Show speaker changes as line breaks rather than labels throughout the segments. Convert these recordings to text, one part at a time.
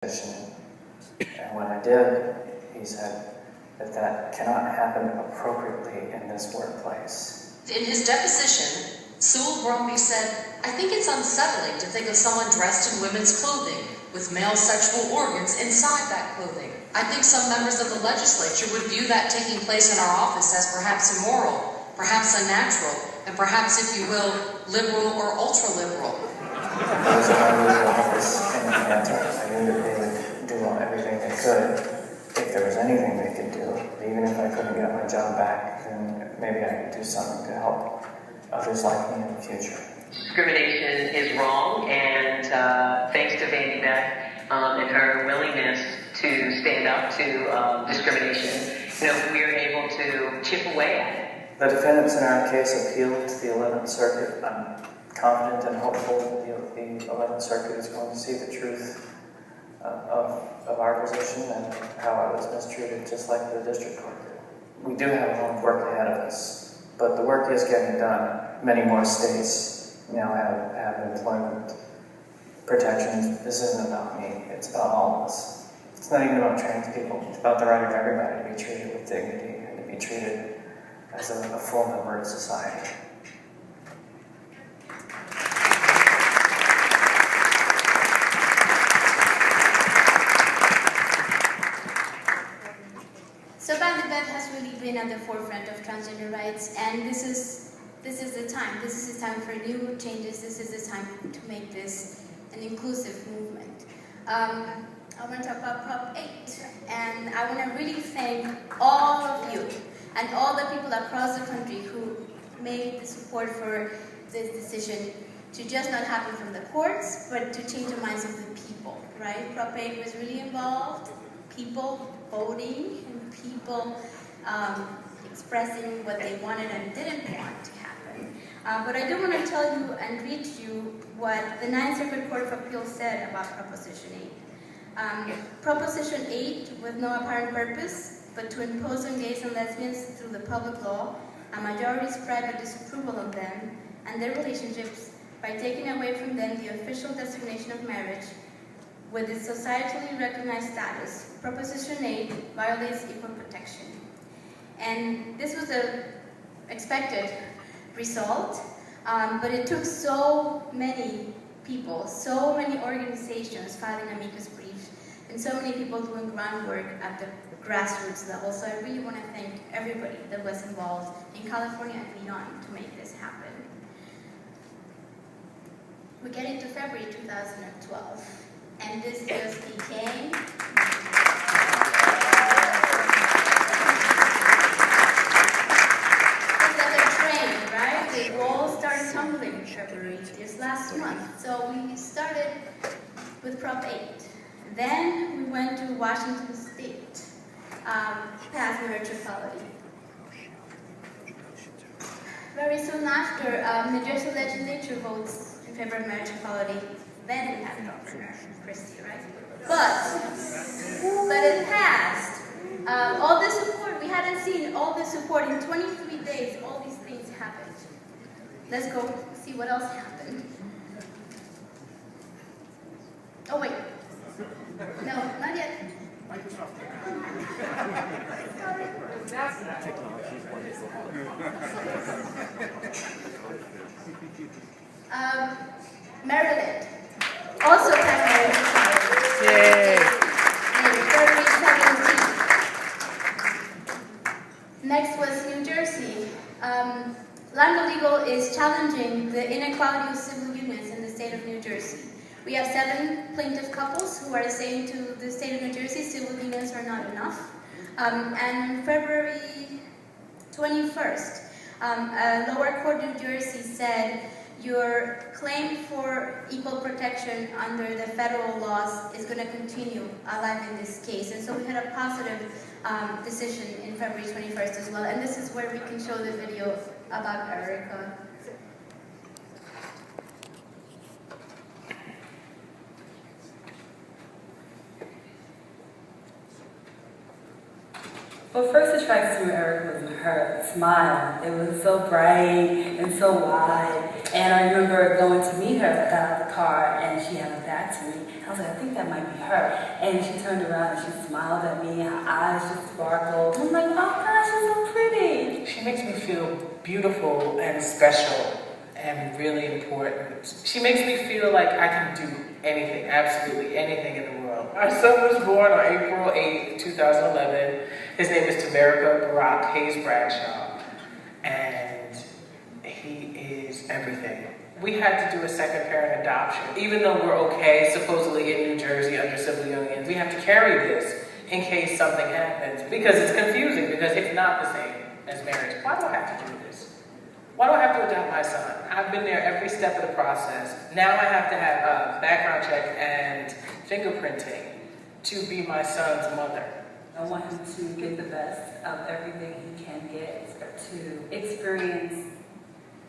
position. And when I did, he said that that cannot happen appropriately in this workplace.
In his deposition, Sewell Brumby said, "I think it's unsettling to think of someone dressed in women's clothing with male sexual organs inside that clothing. I think some members of the legislature would view that taking place in our office as perhaps immoral, perhaps unnatural, and perhaps, if you will, liberal or ultra-liberal."
I was in my legal office in Atlanta. I knew that they would do everything they could. If there was anything they could do, even if I couldn't get my job back, then maybe I could do something to help others like me in the future.
Discrimination is wrong, and thanks to Vandy Beck and her willingness to stand up to discrimination, we are able to chip away at it.
The defendants in our case appealed to the 11th Circuit. I'm confident and hopeful that the 11th Circuit is going to see the truth of our position and how I was mistreated, just like the district court did. We do have a lot of work ahead of us, but the work is getting done. Many more states now have employment protections. This isn't about me, it's about all of us. It's not even about trans people, it's about the right of everybody to be treated with dignity and to be treated as a full member of society.
So Vandy Beck has really been at the forefront of transgender rights, and this is the time. This is the time for new changes. This is the time to make this an inclusive movement. I want to talk about Prop 8, and I want to really thank all of you and all the people across the country who made the support for this decision to just not happen from the courts, but to change the minds of the people, right? Prop 8 was really involved, people voting, and people expressing what they wanted and didn't want to happen. But I do want to tell you and read to you what the Ninth Circuit Court of Appeals said about Proposition 8. Proposition 8, with no apparent purpose, but to impose on gays and lesbians through the public law, a majority's private disapproval of them and their relationships by taking away from them the official designation of marriage with its societally recognized status. Proposition 8 violates equal protection. And this was an expected result, but it took so many people, so many organizations filing amicus briefs, and so many people doing groundwork at the grassroots level. So I really want to thank everybody that was involved in California and beyond to make this happen. We get into February 2012, and this just became the walls started tumbling in February, this last month. So we started with Prop 8. Then we went to Washington State, passed marriage equality. Very soon after, New Jersey legislature votes in favor of marriage equality. Then we have Dr. Christie, right? But it passed. All the support, we hadn't seen all the support in 23 days, all these things happened. Let's go see what else happened. Oh wait, no, not yet. Maryland also passed marriage equality. February 17th. Next was New Jersey. Lando Legal is challenging the inequality of civil unions in the state of New Jersey. We have 7 plaintiff couples who are saying to the state of New Jersey civil unions are not enough. And February 21st, a lower court in New Jersey said your claim for equal protection under the federal laws is going to continue alive in this case. And so we had a positive decision in February 21st as well. And this is where we can show the video about Erica.
Well, first attraction to Erica was her smile. It was so bright and so wide. And I remember going to meet her, got out of the car, and she had her back to me. I was like, I think that might be her. And she turned around and she smiled at me, her eyes just sparkled. I'm like, oh gosh, she's so pretty.
She makes me feel beautiful and special and really important. She makes me feel like I can do anything, absolutely anything in the world. Our son was born on April 8th, 2011. His name is Tamerica Barack Hayes Bradshaw, and he is everything. We had to do a second parent adoption. Even though we're okay, supposedly in New Jersey under civil unions, we have to carry this in case something happens, because it's confusing, because it's not the same as marriage. Why do I have to do this? Why do I have to adopt my son? I've been there every step of the process. Now I have to have a background check and fingerprinting to be my son's mother.
I want him to get the best of everything he can get, to experience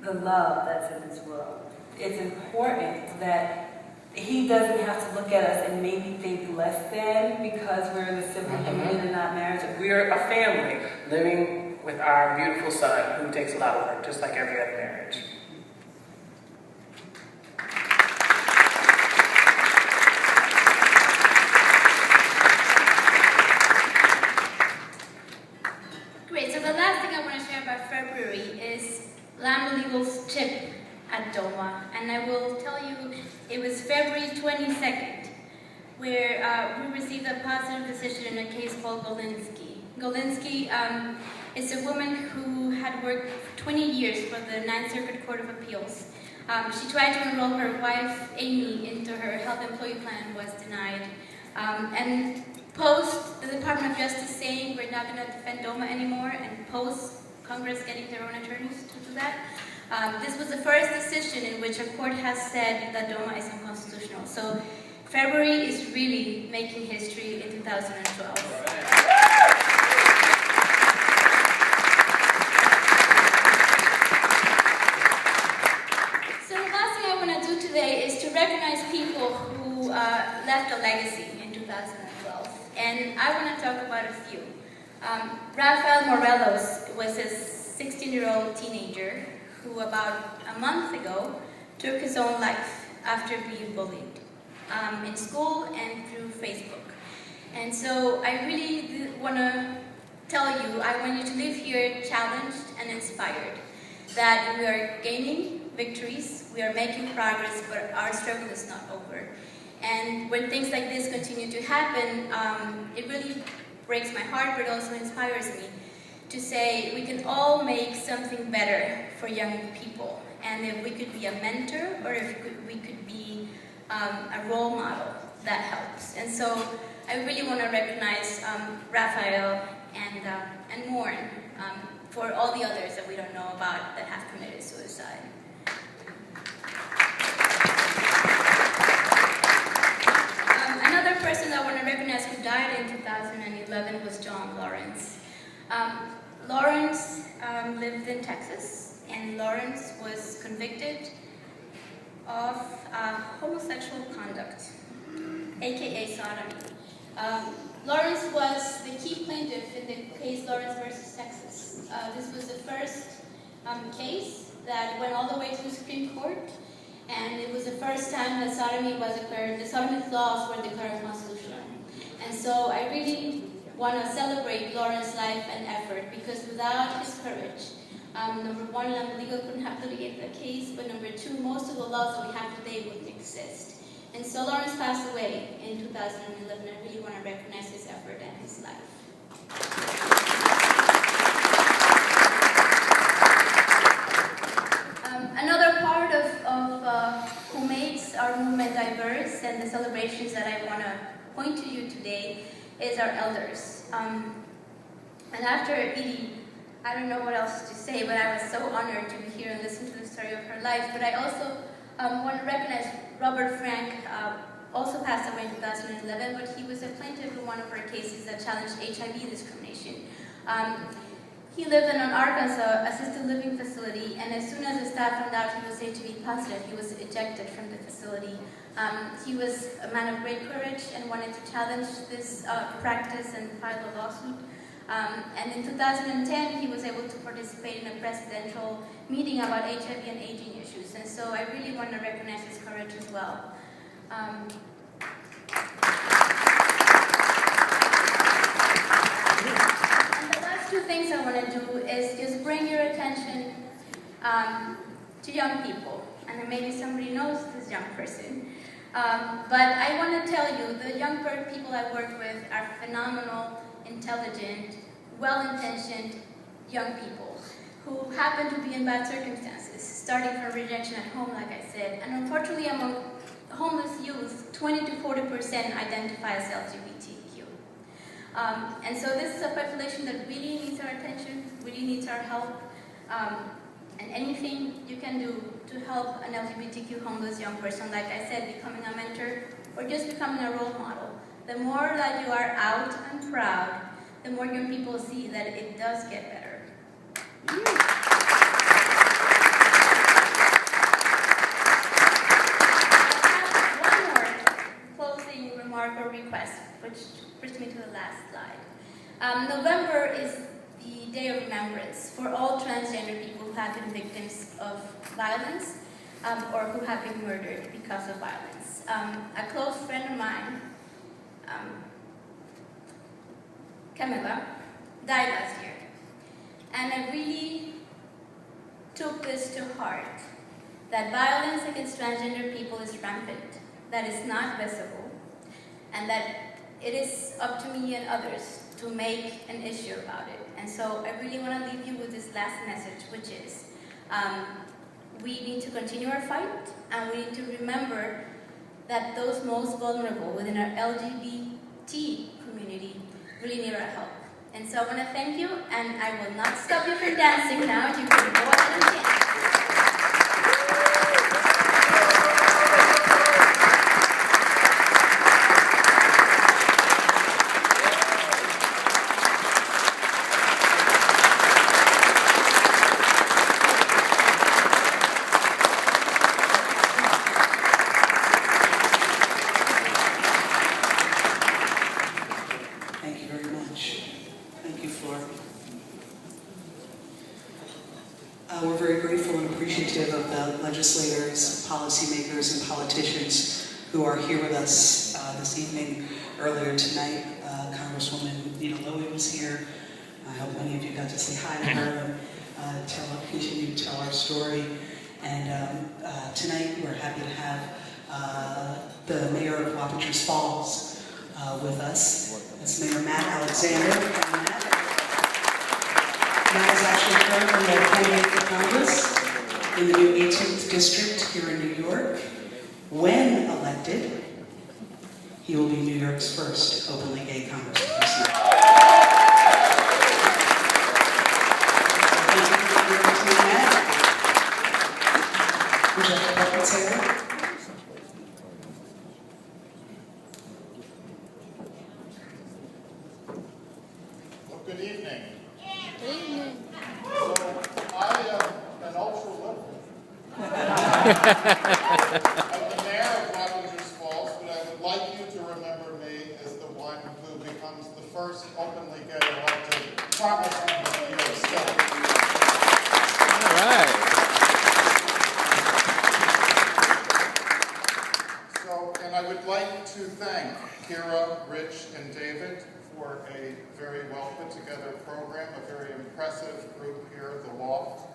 the love that's in this world. It's important that he doesn't have to look at us and maybe think less than because we're in a civil union and not married.
We're a family living with our beautiful son who takes a lot of work, just like every other marriage.
Great, so the last thing I want to share about February is Lamb Legal's trip at DOMA, and I will tell you it was February 22nd, where we received a positive decision in a case called Golinsky. Golinsky is a woman who had worked for 20 years for the Ninth Circuit Court of Appeals. She tried to enroll her wife, Amy, into her health employee plan, was denied. And post the Department of Justice saying we're not going to defend DOMA anymore, and post Congress getting their own attorneys to do that, this was the first decision in which a court has said that DOMA is unconstitutional. So February is really making history in 2012. Today is to recognize people who left a legacy in 2012, and I want to talk about a few. Rafael Morelos was a 16-year-old teenager who about a month ago took his own life after being bullied in school and through Facebook. And so I really want to tell you, I want you to leave here challenged and inspired that we are gaining victories, we are making progress, but our struggle is not over. And when things like this continue to happen, it really breaks my heart, but also inspires me to say we can all make something better for young people. And if we could be a mentor, or if we could be a role model, that helps. And so I really want to recognize Rafael and Mourn for all the others that we don't know about that have committed suicide. Another person I want to recognize who died in 2011 was John Lawrence. Lawrence lived in Texas, and Lawrence was convicted of homosexual conduct, aka sodomy. Lawrence was the key plaintiff in the case Lawrence versus Texas. This was the first case that went all the way to the Supreme Court, and it was the first time that sodomy was declared, the sodomy laws were declared constitutional. And so I really want to celebrate Lawrence's life and effort, because without his courage, number one, legal couldn't have litigated the case, but number two, most of the laws that we have today wouldn't exist. And so Lawrence passed away in 2011, and I really want to recognize his effort and his life. Another part of who makes our movement diverse and the celebrations that I want to point to you today is our elders. And after Edie, I don't know what else to say, but I was so honored to be here and listen to the story of her life. But I also want to recognize Robert Frank, also passed away in 2011, but he was a plaintiff in one of our cases that challenged HIV discrimination. He lived in an Arkansas assisted living facility, and as soon as the staff found out he was HIV positive, he was ejected from the facility. He was a man of great courage and wanted to challenge this practice and file a lawsuit. And in 2010, he was able to participate in a presidential meeting about HIV and aging issues. And so I really want to recognize his courage as well. to young people. And maybe somebody knows this young person. But I want to tell you, the young people I work with are phenomenal, intelligent, well-intentioned young people who happen to be in bad circumstances, starting from rejection at home, like I said. And unfortunately, among homeless youth, 20 to 40% identify as LGBTQ. And so this is a population that really needs our attention, really needs our help. And anything you can do to help an LGBTQ homeless young person, like I said, becoming a mentor or just becoming a role model. The more that you are out and proud, the more young people see that it does get better. I have one more closing remark or request, which brings me to the last slide. November is the Day of Remembrance for all transgender people who have been victims of violence or who have been murdered because of violence. A close friend of mine, Camilla, died last year. And I really took this to heart, that violence against transgender people is rampant, that it's not visible, and that it is up to me and others to make an issue about it. And so I really want to leave you with this last message, which is we need to continue our fight, and we need to remember that those most vulnerable within our LGBT community really need our help. And so I want to thank you, and I will not stop you from dancing now. You can go ahead and dance.
We're very grateful and appreciative of the legislators, policymakers, and politicians who are here with us this evening. Earlier tonight, Congresswoman Nina Lowy was here. I hope many of you got to say hi to her and continue to tell our story. And tonight, we're happy to have the mayor of Wapacheese Falls with us. That's Mayor Matt Alexander. Matt is actually currently a candidate for Congress in the new 18th district here in New York. When elected, he will be New York's first openly gay congressperson. Thank you for being here to Matt. Would you like to welcome Sarah?
Well, good evening. So, I am an ultra-liberal. I'm the mayor of Wapacheese Falls, but I would like you to remember me as the one who becomes the first openly gay elected congressman of New York State.
All right.
So, and I would like to thank Kira, Rich, and David for a very well put together program, a very impressive group here at the Loft.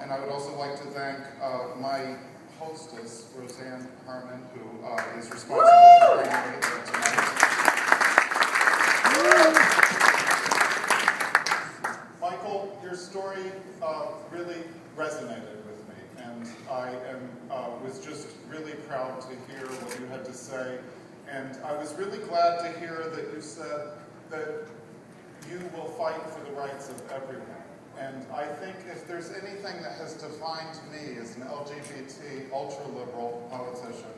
And I would also like to thank my hostess, Roseanne Harmon, who is responsible for bringing me here tonight. Michael, your story really resonated with me, and I was just really proud to hear what you had to say. And I was really glad to hear that you said that you will fight for the rights of everyone. And I think if there's anything that has defined me as an LGBT, ultra-liberal politician,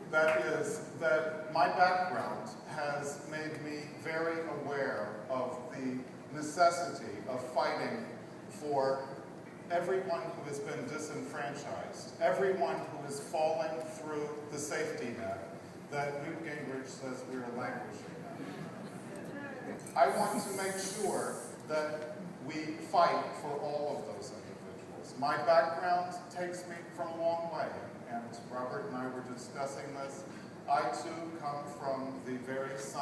that is that my background has made me very aware of the necessity of fighting for everyone who has been disenfranchised, everyone who is falling through the safety net that Newt Gingrich says we're languishing in. I want to make sure that we fight for all of those individuals. My background takes me from a long way, and Robert and I were discussing this. I too come from the very